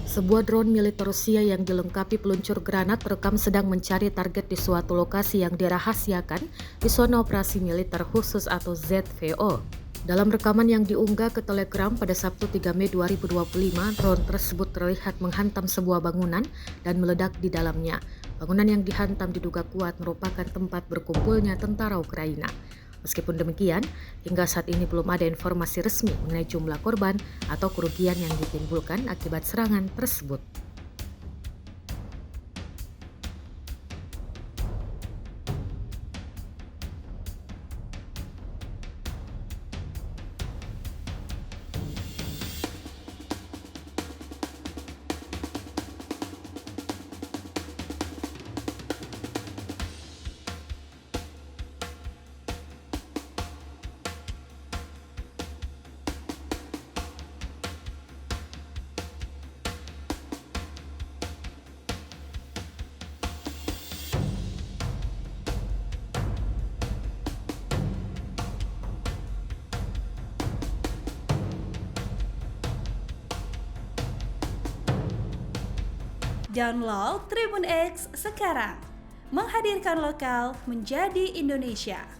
Sebuah drone militer Rusia yang dilengkapi peluncur granat terekam sedang mencari target di suatu lokasi yang dirahasiakan di zona operasi militer khusus atau ZVO. Dalam rekaman yang diunggah ke Telegram pada Sabtu 3 Mei 2025, drone tersebut terlihat menghantam sebuah bangunan dan meledak di dalamnya. Bangunan yang dihantam diduga kuat merupakan tempat berkumpulnya tentara Ukraina. Meskipun demikian, hingga saat ini belum ada informasi resmi mengenai jumlah korban atau kerugian yang ditimbulkan akibat serangan tersebut. Download Tribun X sekarang, menghadirkan lokal menjadi Indonesia.